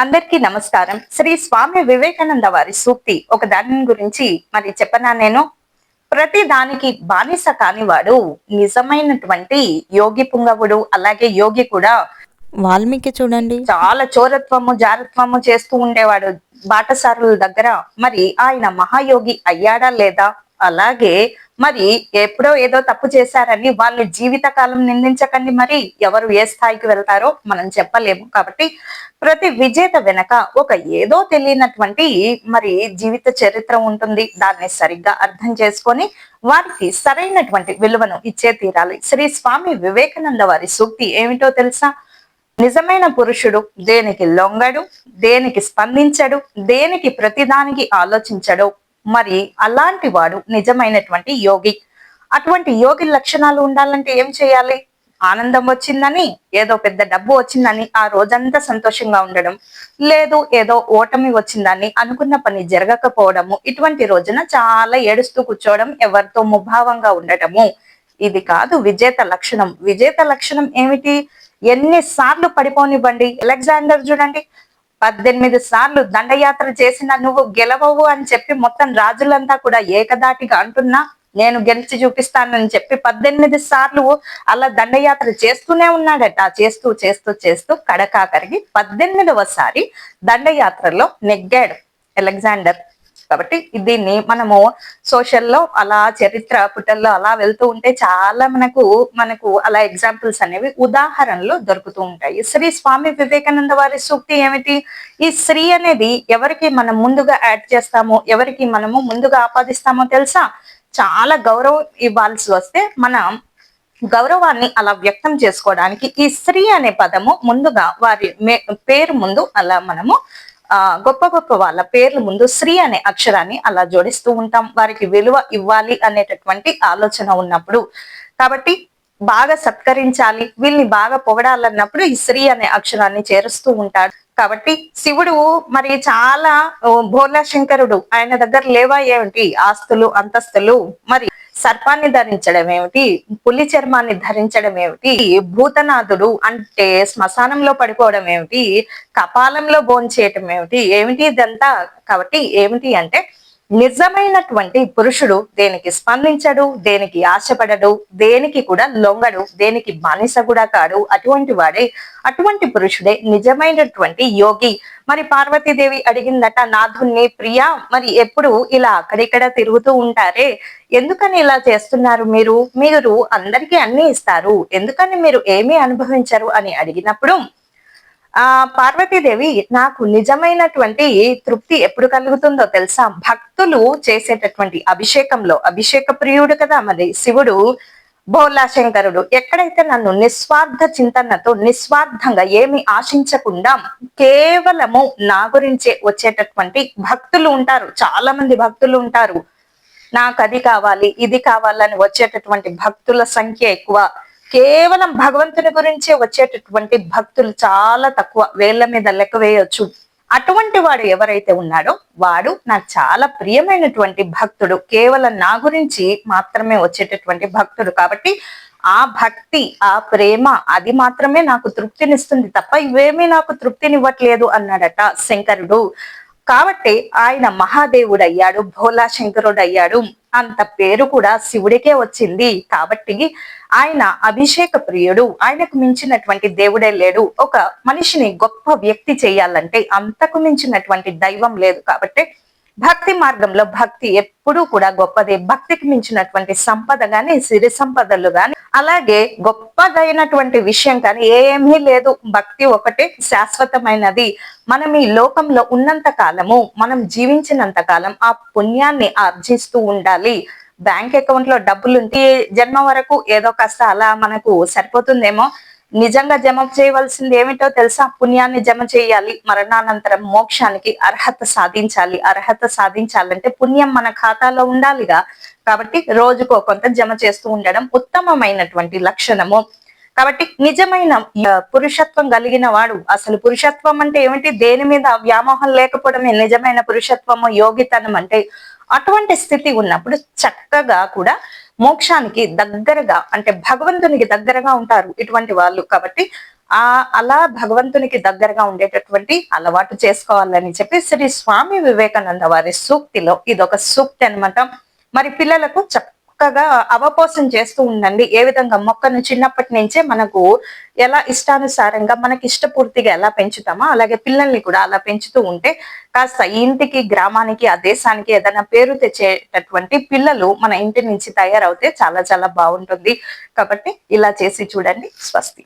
అందరికీ నమస్కారం. శ్రీ స్వామి వివేకానంద వారి సూక్తి ఒక దాని గురించి మరి చెప్పనా నేను? ప్రతి దానికి బానిస కానివాడు నిజమైనటువంటి యోగి పుంగవుడు. అలాగే యోగి కూడా వాల్మీకి చూడండి. చాలా చోరత్వము, జారత్వము చేస్తూ ఉండేవాడు బాటసారుల దగ్గర. మరి ఆయన మహాయోగి అయ్యాడా లేదా? అలాగే మరి ఎప్పుడో ఏదో తప్పు చేశారని వాళ్ళు జీవితకాలం నిందించకండి. మరి ఎవరు ఏ స్థాయికి వెళ్తారో మనం చెప్పలేము. కాబట్టి ప్రతి విజేత వెనక ఒక ఏదో తెలియనటువంటి మరి జీవిత చరిత్ర ఉంటుంది. దాన్ని సరిగ్గా అర్థం చేసుకొని వారికి సరైనటువంటి విలువను ఇచ్చే తీరాలి. శ్రీ స్వామి వివేకానంద వారి సూక్తి ఏమిటో తెలుసా? నిజమైన పురుషుడు దేనికి లొంగడు, దేనికి స్పందించడు, దేనికి ప్రతిదానికి ఆలోచించడు. మరి అలాంటి వాడు నిజమైనటువంటి యోగి. అటువంటి యోగి లక్షణాలు ఉండాలంటే ఏం చేయాలి? ఆనందం వచ్చిందని, ఏదో పెద్ద డబ్బు వచ్చిందని ఆ రోజంతా సంతోషంగా ఉండడం, లేదు ఏదో ఓటమి వచ్చిందని అనుకున్న పని జరగకపోవడము, ఇటువంటి రోజున చాలా ఏడుస్తూ కూర్చోవడం, ఎవరితో ముభావంగా ఉండటము, ఇది కాదు విజేత లక్షణం. విజేత లక్షణం ఏమిటి? ఎన్నిసార్లు పడిపోనివ్వండి. అలెగ్జాండర్ చూడండి, 18 సార్లు దండయాత్ర చేసిన నువ్వు గెలవవు అని చెప్పి మొత్తం రాజులంతా కూడా ఏకదాటిగా అంటున్నా నేను గెలిచి చూపిస్తానని చెప్పి 18 సార్లు అలా దండయాత్ర చేస్తూనే ఉన్నాడట. చేస్తూ చేస్తూ చేస్తూ కడకాకరికి 18వసారి దండయాత్రలో నెగ్గాడు అలెగ్జాండర్. కాబట్టి దీన్ని మనము సోషల్లో అలా చరిత్ర పుటల్లో అలా వెళ్తూ ఉంటే చాలా మనకు అలా ఎగ్జాంపుల్స్ అనేవి ఉదాహరణలు దొరుకుతూ ఉంటాయి. శ్రీ స్వామి వివేకానంద వారి సూక్తి ఏమిటి? ఈ శ్రీ అనేది ఎవరికి మనం ముందుగా యాడ్ చేస్తామో, ఎవరికి మనము ముందుగా ఆపాదిస్తామో తెలుసా? చాలా గౌరవం ఇవ్వాల్సి వస్తే మనం గౌరవాన్ని అలా వ్యక్తం చేసుకోవడానికి ఈ శ్రీ అనే పదము ముందుగా వారి పేరు ముందు అలా మనము గొప్ప గొప్ప వాళ్ళ పేర్ల ముందు శ్రీ అనే అక్షరాన్ని అలా జోడిస్తూ ఉంటాం. వారికి విలువ ఇవ్వాలి అనేటటువంటి ఆలోచన ఉన్నప్పుడు. కాబట్టి బాగా సత్కరించాలి, వీళ్ళని బాగా పొగడాలన్నప్పుడు ఈ శ్రీ అనే అక్షరాన్ని చేరుస్తూ ఉంటాడు. కాబట్టి శివుడు మరి చాలా భోలా శంకరుడు. ఆయన దగ్గర లేవా ఏమిటి ఆస్తులు, అంతస్తులు? మరి సర్పాన్ని ధరించడం ఏమిటి? పులి చర్మాన్ని ధరించడం ఏమిటి? భూతనాథుడు అంటే శ్మశానంలో పడిపోవడం ఏమిటి? కపాలంలో భోంచేయటం ఏమిటి? ఏమిటి ఇదంతా? కాబట్టి ఏమిటి అంటే నిజమైనటువంటి పురుషుడు దేనికి స్పందించడు, దేనికి ఆశపడడు, దేనికి కూడా లొంగడు, దేనికి బానిస కూడా కాడు. అటువంటి వాడే, అటువంటి పురుషుడే నిజమైనటువంటి యోగి. మరి పార్వతీదేవి అడిగిందట నాథుణ్ణి, ప్రియా మరి ఎప్పుడు ఇలా అక్కడిక్కడ తిరుగుతూ ఉంటారే, ఎందుకని ఇలా చేస్తున్నారు? మీరు అందరికీ అన్ని ఇస్తారు, ఎందుకని మీరు ఏమీ అనుభవించరు అని అడిగినప్పుడు పార్వతీదేవి నాకు నిజమైనటువంటి తృప్తి ఎప్పుడు కలుగుతుందో తెలుసా? భక్తులు చేసేటటువంటి అభిషేకంలో. అభిషేక ప్రియుడు కదా మరి శివుడు, భోలా శంకరుడు. ఎక్కడైతే నన్ను నిస్వార్థ చింతనతో నిస్వార్థంగా ఏమి ఆశించకుండా కేవలము నా గురించే వచ్చేటటువంటి భక్తులు ఉంటారు. చాలా మంది భక్తులు ఉంటారు. నాకు అది కావాలి, ఇది కావాలని వచ్చేటటువంటి భక్తుల సంఖ్య ఎక్కువ. కేవలం భగవంతుని గురించే వచ్చేటటువంటి భక్తులు చాలా తక్కువ, వేళ్ల మీద లెక్క వేయొచ్చు. అటువంటి వాడు ఎవరైతే ఉన్నాడో వాడు నాకు చాలా ప్రియమైనటువంటి భక్తుడు. కేవలం నా గురించి మాత్రమే వచ్చేటటువంటి భక్తుడు. కాబట్టి ఆ భక్తి, ఆ ప్రేమ అది మాత్రమే నాకు తృప్తినిస్తుంది తప్ప ఇవేమీ నాకు తృప్తినివ్వట్లేదు అన్నాడట శంకరుడు. కాబట్టి ఆయన మహాదేవుడు అయ్యాడు, భోలా శంకరుడు అయ్యాడు. అంత పేరు కూడా శివుడికే వచ్చింది. కాబట్టి ఆయన అభిషేక ప్రియుడు. ఆయనకు మించినటువంటి దేవుడే లేడు. ఒక మనిషిని గొప్ప వ్యక్తి చేయాలంటే అంతకు మించినటువంటి దైవం లేదు. కాబట్టి భక్తి మార్గంలో భక్తి ఎప్పుడూ కూడా గొప్పదే. భక్తికి మించినటువంటి సంపద గాని, సిరి సంపదలు గాని, అలాగే గొప్పదైనటువంటి విషయం కానీ ఏమీ లేదు. భక్తి ఒకటే శాశ్వతమైనది. మనం ఈ లోకంలో ఉన్నంత కాలము, మనం జీవించినంత కాలం ఆ పుణ్యాన్ని ఆర్జిస్తూ ఉండాలి. బ్యాంక్ అకౌంట్ లో డబ్బులుంటే జన్మ వరకు ఏదో కాస్త అలా మనకు సరిపోతుందేమో. నిజంగా జమ చేయవలసింది ఏమిటో తెలుసా? పుణ్యాన్ని జమ చేయాలి. మరణానంతరం మోక్షానికి అర్హత సాధించాలి. అర్హత సాధించాలంటే పుణ్యం మన ఖాతాలో ఉండాలిగా. కాబట్టి రోజుకో కొంత జమ చేస్తూ ఉండడం ఉత్తమమైనటువంటి లక్షణము. కాబట్టి నిజమైన పురుషత్వం కలిగిన వాడు, అసలు పురుషత్వం అంటే ఏమిటి? దేని మీద వ్యామోహం లేకపోవడమే నిజమైన పురుషత్వము, యోగితనం అంటే. అటువంటి స్థితి ఉన్నప్పుడు చక్కగా కూడా మోక్షానికి దగ్గరగా అంటే భగవంతునికి దగ్గరగా ఉంటారు ఇటువంటి వాళ్ళు. కాబట్టి అలా భగవంతునికి దగ్గరగా ఉండేటటువంటి అలవాటు చేసుకోవాలని చెప్పి శ్రీ స్వామి వివేకానంద వారి సూక్తిలో ఇదొక సూక్తి అన్నమాట. మరి పిల్లలకు చక్కగా అవపోసం చేస్తూ ఉండండి. ఏ విధంగా మొక్కను చిన్నప్పటి నుంచే మనకు ఎలా ఇష్టానుసారంగా మనకి ఇష్టపూర్తిగా ఎలా పెంచుతామో అలాగే పిల్లల్ని కూడా అలా పెంచుతూ ఉంటే కాస్త ఈ ఇంటికి, గ్రామానికి, ఆ దేశానికి ఏదైనా పేరు తెచ్చేటటువంటి పిల్లలు మన ఇంటి నుంచి తయారవుతే చాలా చాలా బాగుంటుంది. కాబట్టి ఇలా చేసి చూడండి. స్వస్తి.